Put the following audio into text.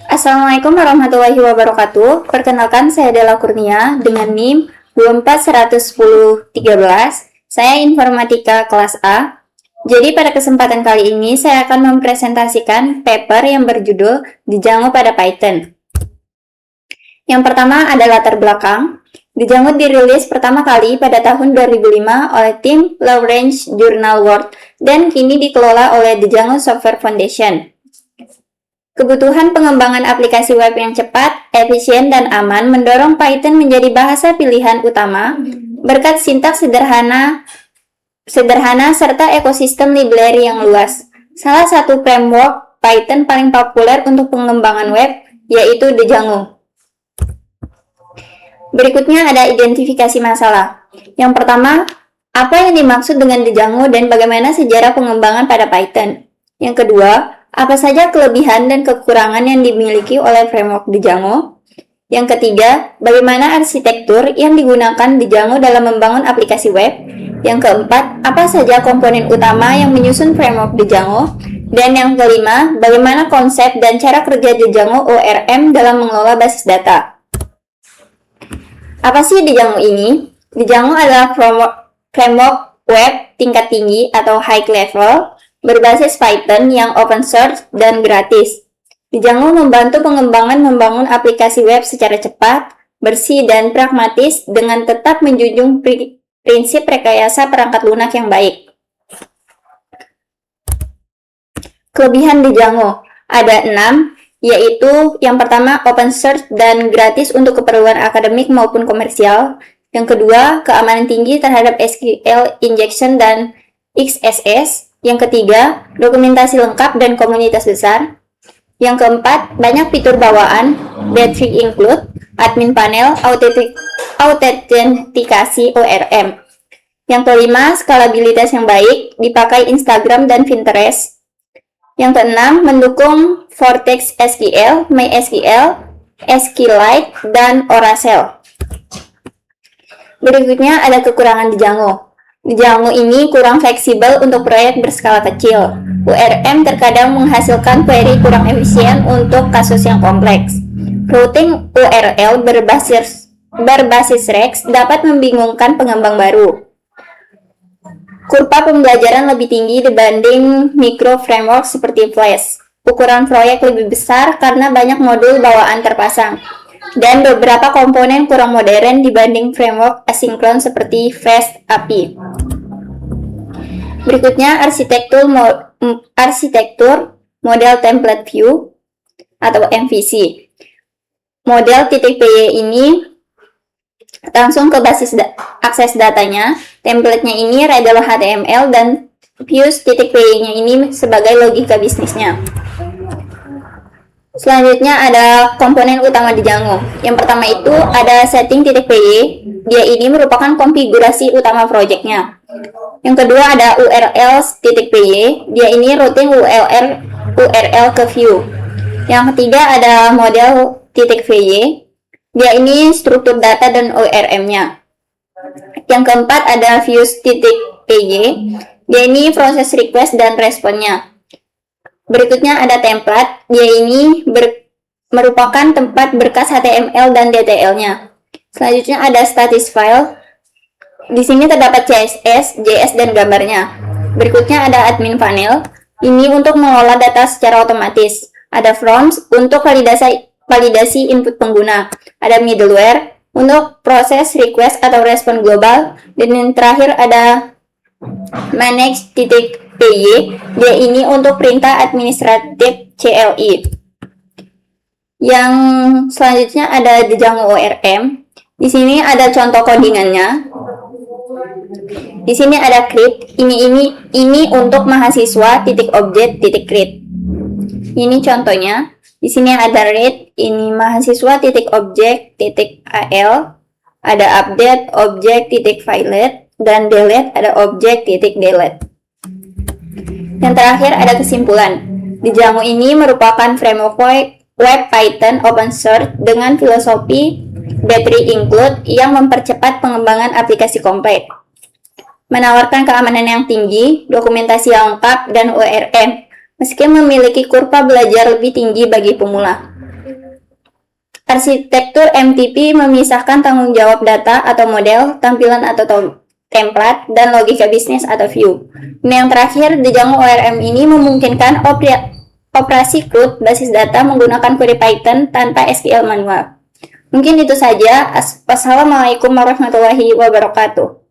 Assalamualaikum warahmatullahi wabarakatuh. Perkenalkan, saya Della Kurnia dengan NIM 2411013. Saya informatika kelas A. Jadi pada kesempatan kali ini saya akan mempresentasikan paper yang berjudul Django pada Python. Yang pertama ada latar belakang. Django dirilis pertama kali pada tahun 2005 oleh tim Lawrence Journal World dan kini dikelola oleh Django Software Foundation. Kebutuhan pengembangan aplikasi web yang cepat, efisien, dan aman mendorong Python menjadi bahasa pilihan utama berkat sintaks sederhana serta ekosistem library yang luas. Salah satu framework Python paling populer untuk pengembangan web yaitu Django. Berikutnya ada identifikasi masalah. Yang pertama, apa yang dimaksud dengan Django dan bagaimana sejarah pengembangan pada Python? Yang kedua, apa saja kelebihan dan kekurangan yang dimiliki oleh framework Django? Yang ketiga, bagaimana arsitektur yang digunakan Django dalam membangun aplikasi web? Yang keempat, apa saja komponen utama yang menyusun framework Django? Dan yang kelima, bagaimana konsep dan cara kerja Django ORM dalam mengelola basis data? Apa sih Django ini? Django adalah framework web tingkat tinggi atau high level berbasis Python yang open source dan gratis. Django membantu pengembangan membangun aplikasi web secara cepat, bersih, dan pragmatis dengan tetap menjunjung prinsip rekayasa perangkat lunak yang baik. Kelebihan Django ada 6, yaitu yang pertama open source dan gratis untuk keperluan akademik maupun komersial. Yang kedua, keamanan tinggi terhadap SQL injection dan XSS. Yang ketiga, dokumentasi lengkap dan komunitas besar. Yang keempat, banyak fitur bawaan, battery include, admin panel, autentikasi ORM. Yang kelima, skalabilitas yang baik, dipakai Instagram dan Pinterest. Yang keenam, mendukung Vortex SQL, MySQL, SQLite, dan Oracle. Berikutnya ada kekurangan Django. Django ini kurang fleksibel untuk proyek berskala kecil. URM terkadang menghasilkan query kurang efisien untuk kasus yang kompleks. Routing URL berbasis Rex dapat membingungkan pengembang baru. Kurva pembelajaran lebih tinggi dibanding micro framework seperti Flash. Ukuran proyek lebih besar karena banyak modul bawaan terpasang. Dan beberapa komponen kurang modern dibanding framework asinkron seperti Fast API. Berikutnya arsitektur model template view atau MVC. Model .py ini langsung ke basis akses datanya. Templatenya ini adalah HTML dan views .py-nya ini sebagai logika bisnisnya. Selanjutnya ada komponen utama Django. Yang pertama itu ada setting.py. Dia ini merupakan konfigurasi utama projectnya. Yang kedua ada urls.py. Dia ini routing URL ke view. Yang ketiga ada model.py. Dia ini struktur data dan ORM-nya. Yang keempat ada views.py. Dia ini proses request dan responnya. Berikutnya ada template, dia ini merupakan tempat berkas HTML dan DTL-nya. Selanjutnya ada status file. Di sini terdapat CSS, JS, dan gambarnya. Berikutnya ada admin panel. Ini untuk mengolah data secara otomatis. Ada forms untuk validasi input pengguna. Ada middleware untuk proses request atau respon global. Dan yang terakhir ada manage.py. Dia ini untuk perintah administratif CLI. Yang selanjutnya ada Django ORM. Di sini ada contoh codingannya. Di sini ada create. Ini untuk mahasiswa .object .create. Ini contohnya. Di sini ada read. Ini mahasiswa .object .al. Ada update object .filet dan delete ada object .delete. Yang terakhir ada kesimpulan. Django ini merupakan framework web Python open source dengan filosofi battery include yang mempercepat pengembangan aplikasi kompleks. Menawarkan keamanan yang tinggi, dokumentasi yang lengkap, dan ORM, meski memiliki kurva belajar lebih tinggi bagi pemula. Arsitektur MTP memisahkan tanggung jawab data atau model, tampilan atau template, dan logika bisnis atau view. Yang terakhir, Django ORM ini memungkinkan operasi CRUD basis data menggunakan query Python tanpa SQL manual. Mungkin itu saja. Wassalamualaikum warahmatullahi wabarakatuh.